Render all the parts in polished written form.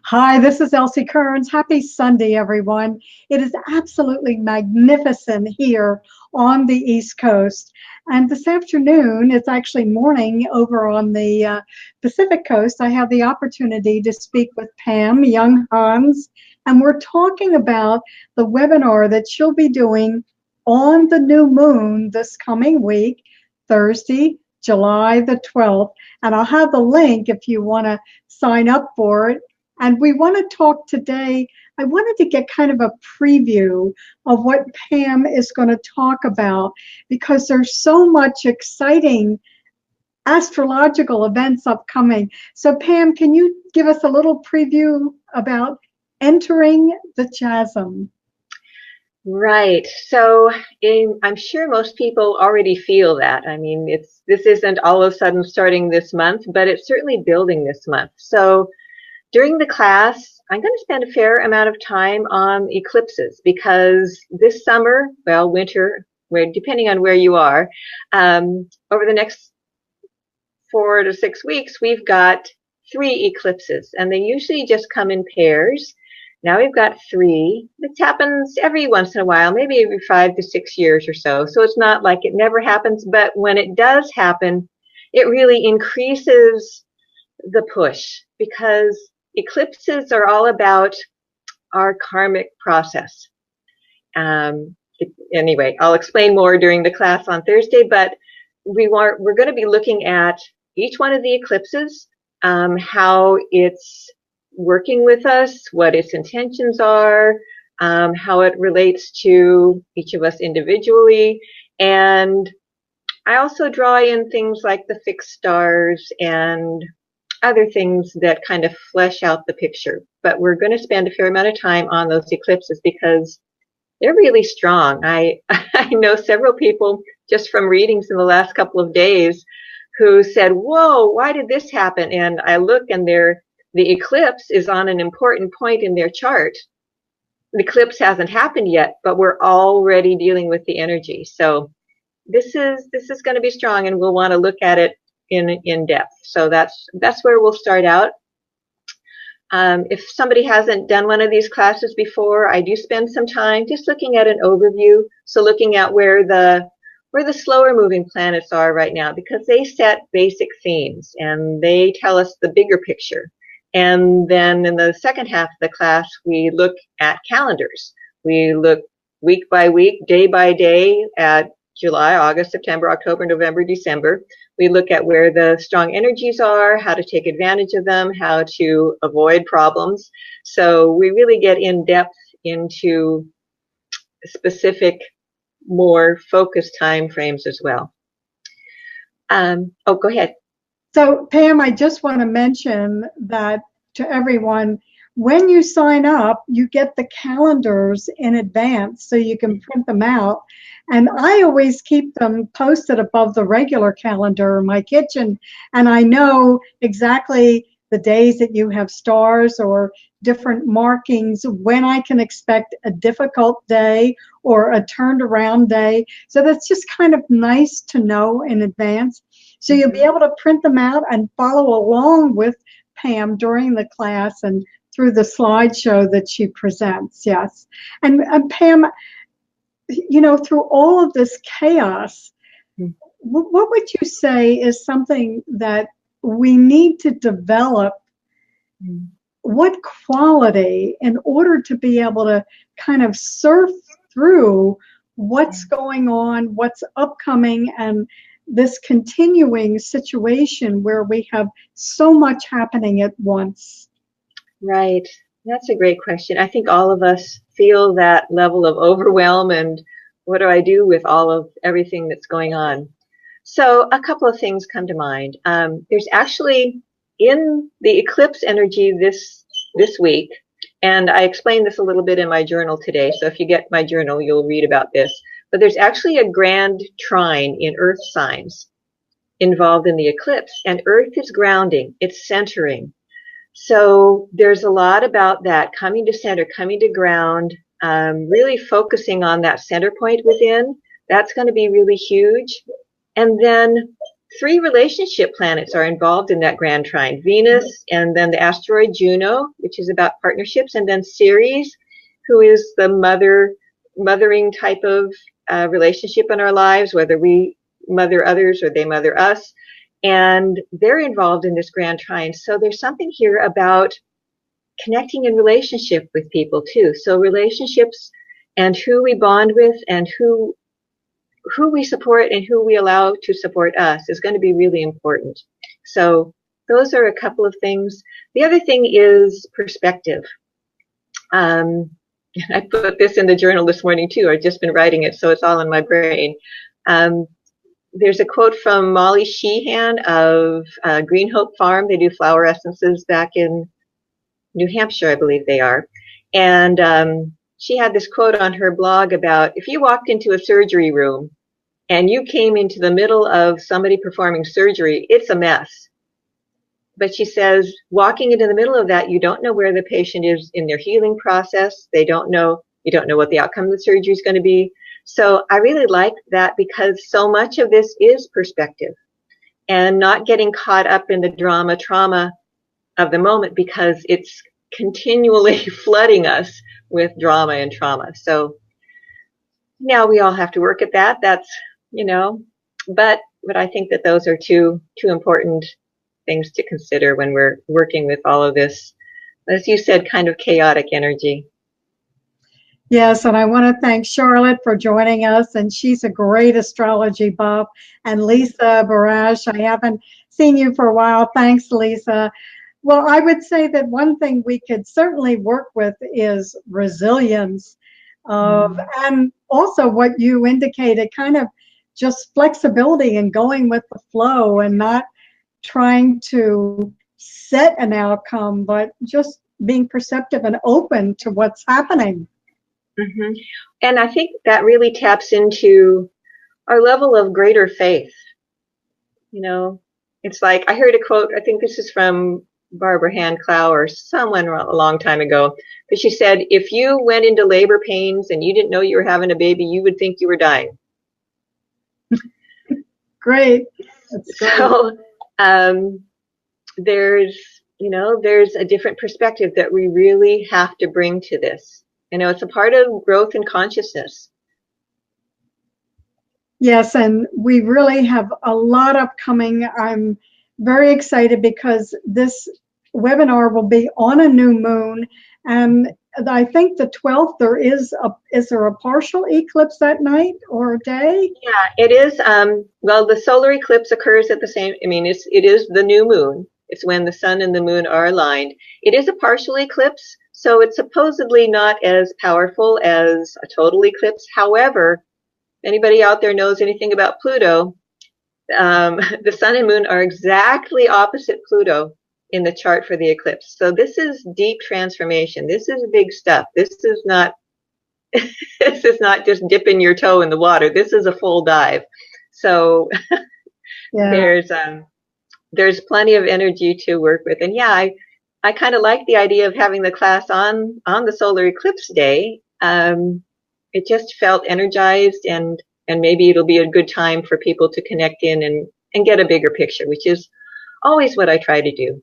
Hi, this is Elsie Kerns. Happy Sunday, everyone. It is absolutely magnificent here on the East Coast. And this afternoon, it's actually morning over on the Pacific Coast. I have the opportunity to speak with Pam Younghans, and we're talking about the webinar that she'll be doing on the new moon this coming week, Thursday, July the 12th. And I'll have the link if you want to sign up for it. And we want to talk today. I wanted to get kind of a preview of what Pam is going to talk about, because there's so much exciting astrological events upcoming. So Pam, can you give us a little preview about entering the chasm? Right. So I'm sure most people already feel that. I mean, this isn't all of a sudden starting this month, but it's certainly building this month. So during the class, I'm going to spend a fair amount of time on eclipses, because this summer, well, winter, depending on where you are, over the next 4 to 6 weeks, we've got 3 eclipses, and they usually just come in pairs. Now we've got 3. This happens every once in a while, maybe every 5 to 6 years or so. So it's not like it never happens, but when it does happen, it really increases the push, because eclipses are all about our karmic process. Anyway, I'll explain more during the class on Thursday, but we're going to be looking at each one of the eclipses, how it's working with us, what its intentions are, how it relates to each of us individually. And I also draw in things like the fixed stars and other things that kind of flesh out the picture. But we're going to spend a fair amount of time on those eclipses because they're really strong. I know several people just from readings in the last couple of days who said, whoa, why did this happen? And I look, and the eclipse is on an important point in their chart. The eclipse hasn't happened yet, but we're already dealing with the energy. So this is going to be strong, and we'll want to look at it in depth. So that's where we'll start out. If somebody hasn't done one of these classes before, I do spend some time just looking at an overview. So looking at where the slower moving planets are right now, because they set basic themes and they tell us the bigger picture. And then in the second half of the class, we look at calendars. We look week by week, day by day at July, August, September, October, November, December. We look at where the strong energies are, how to take advantage of them, how to avoid problems. So we really get in depth into specific, more focused time frames as well. Go ahead. So Pam, I just want to mention that to everyone, when you sign up, you get the calendars in advance so you can print them out. And I always keep them posted above the regular calendar in my kitchen. And I know exactly the days that you have stars or different markings, when I can expect a difficult day or a turned around day. So that's just kind of nice to know in advance. So you'll be able to print them out and follow along with Pam during the class and through the slideshow that she presents. Yes. And Pam, you know, through all of this chaos, what would you say is something that we need to develop? What quality in order to be able to kind of surf through what's going on, what's upcoming, and this continuing situation where we have so much happening at once? Right. That's a great question. I think all of us feel that level of overwhelm and what do I do with all of everything that's going on? So a couple of things come to mind. There's actually in the eclipse energy this week, and I explained this a little bit in my journal today. So if you get my journal, you'll read about this. But there's actually a grand trine in Earth signs involved in the eclipse, and Earth is grounding, it's centering. So there's a lot about that, coming to center, coming to ground, really focusing on that center point within. That's going to be really huge. And then 3 relationship planets are involved in that grand trine. Venus, and then the asteroid Juno, which is about partnerships, and then Ceres, who is the mothering type of relationship in our lives, whether we mother others or they mother us. And they're involved in this grand trine. So there's something here about connecting in relationship with people too. So relationships and who we bond with and who we support and who we allow to support us is going to be really important. So those are a couple of things. The other thing is perspective. I put this in the journal this morning too. I've just been writing it, so it's all in my brain. There's a quote from Molly Sheehan of Green Hope Farm. They do flower essences back in New Hampshire, I believe they are. And she had this quote on her blog about if you walked into a surgery room and you came into the middle of somebody performing surgery, it's a mess. But she says, walking into the middle of that, you don't know where the patient is in their healing process. You don't know what the outcome of the surgery is going to be. So I really like that because so much of this is perspective and not getting caught up in the trauma of the moment, because it's continually flooding us with drama and trauma. So now we all have to work at that. That's, but I think that those are two important things to consider when we're working with all of this, as you said, kind of chaotic energy. Yes, and I want to thank Charlotte for joining us, and she's a great astrology buff. And Lisa Barash, I haven't seen you for a while. Thanks, Lisa. Well, I would say that one thing we could certainly work with is resilience, and also what you indicated, kind of just flexibility and going with the flow and not trying to set an outcome, but just being perceptive and open to what's happening. Mm-hmm. And I think that really taps into our level of greater faith. It's like I heard a quote, I think this is from Barbara Hand Clow or someone a long time ago, but she said, if you went into labor pains and you didn't know you were having a baby, you would think you were dying. Great. That's great. So there's a different perspective that we really have to bring to this. It's a part of growth and consciousness. Yes, and we really have a lot upcoming. I'm very excited because this webinar will be on a new moon, and I think the 12th is there a partial eclipse that night or day? Yeah, it is. Well, the solar eclipse occurs at the same. It is the new moon. It's when the sun and the moon are aligned. It is a partial eclipse, so it's supposedly not as powerful as a total eclipse. However, if anybody out there knows anything about Pluto, the sun and moon are exactly opposite Pluto in the chart for the eclipse. So this is deep transformation. This is big stuff. This is not just dipping your toe in the water. This is a full dive. So yeah. There's plenty of energy to work with. And yeah, I kind of like the idea of having the class on the solar eclipse day. It just felt energized, and maybe it'll be a good time for people to connect in and get a bigger picture, which is always what I try to do.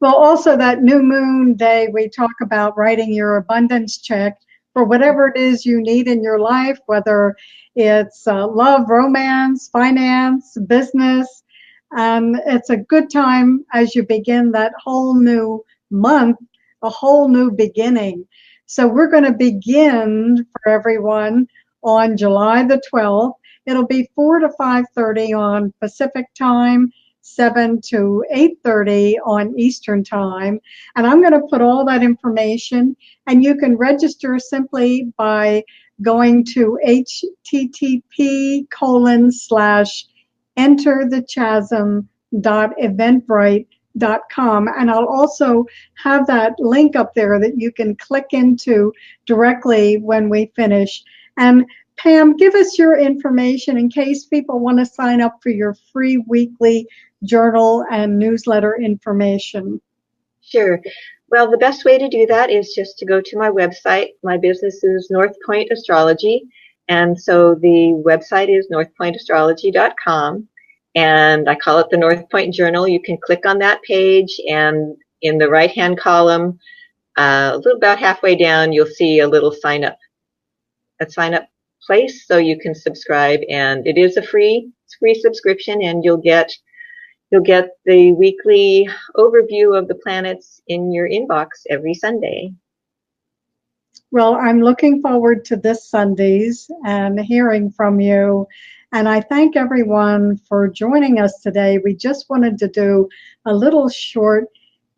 Well, also that new moon day, we talk about writing your abundance check for whatever it is you need in your life, whether it's love, romance, finance, business. It's a good time as you begin that whole new month, a whole new beginning. So we're going to begin for everyone on July the 12th. It'll be 4 to 5:30 on Pacific time, 7 to 8:30 on Eastern time. And I'm going to put all that information, and you can register simply by going to http://enterthechasm.eventbrite.com, and I'll also have that link up there that you can click into directly when we finish. And Pam, give us your information in case people want to sign up for your free weekly journal and newsletter information. Sure. Well, the best way to do that is just to go to my website. My business is North Point Astrology, and so the website is northpointastrology.com. and I call it the North Point Journal. You can click on that page, and in the right-hand column, a little about halfway down, you'll see a little sign up place, so you can subscribe, and it is a free subscription, and you'll get the weekly overview of the planets in your inbox every Sunday. Well, I'm looking forward to this Sundays and hearing from you. And I thank everyone for joining us today. We just wanted to do a little short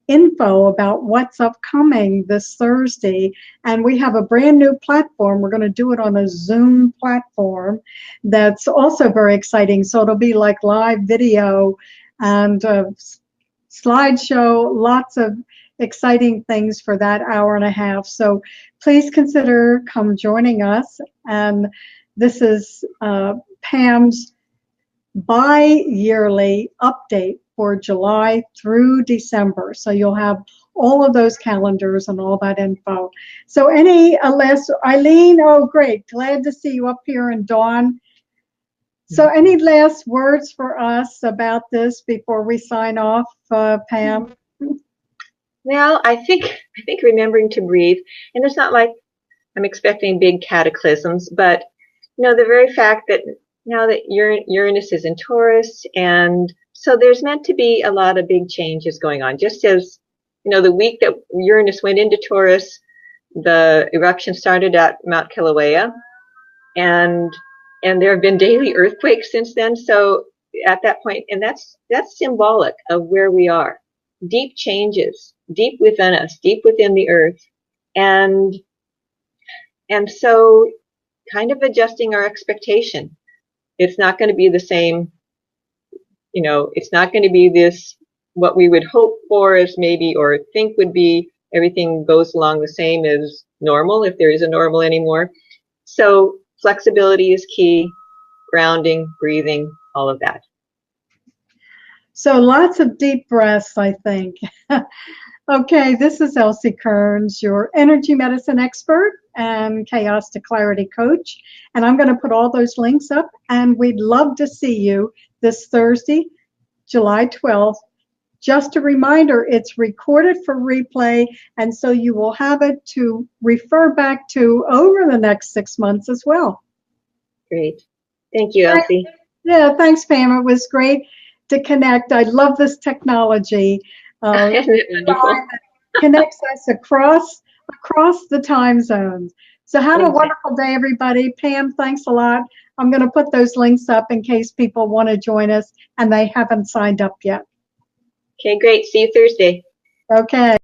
info about what's upcoming this Thursday. And we have a brand new platform. We're going to do it on a Zoom platform that's also very exciting. So it'll be like live video and slideshow, lots of exciting things for that hour and a half. So please consider come joining us. And this is Pam's bi-yearly update for July through December. So you'll have all of those calendars and all that info. So any last, Eileen, oh great, glad to see you up here, and Dawn. So any last words for us about this before we sign off, Pam? Well, I think remembering to breathe, and it's not like I'm expecting big cataclysms, but the very fact that now that Uranus is in Taurus, and so there's meant to be a lot of big changes going on. Just as, the week that Uranus went into Taurus, the eruption started at Mount Kilauea, and there have been daily earthquakes since then. So at that point, and that's symbolic of where we are. Deep changes, deep within us, deep within the earth. And so kind of adjusting our expectation. It's not going to be the same, it's not going to be this, what we would hope for as maybe, or think would be, everything goes along the same as normal, if there is a normal anymore. So flexibility is key, grounding, breathing, all of that. So lots of deep breaths, I think. Okay, this is Elsie Kerns, your energy medicine expert and chaos to clarity coach. And I'm going to put all those links up, and we'd love to see you this Thursday, July 12th. Just a reminder, it's recorded for replay, and so you will have it to refer back to over the next 6 months as well. Great. Thank you, Elsie. Yeah, thanks, Pam. It was great to connect. I love this technology. Isn't it wonderful? Connects us across the time zones. So have a wonderful day, everybody. Pam, thanks a lot. I'm going to put those links up in case people want to join us and they haven't signed up yet. Okay, great. See you Thursday. Okay.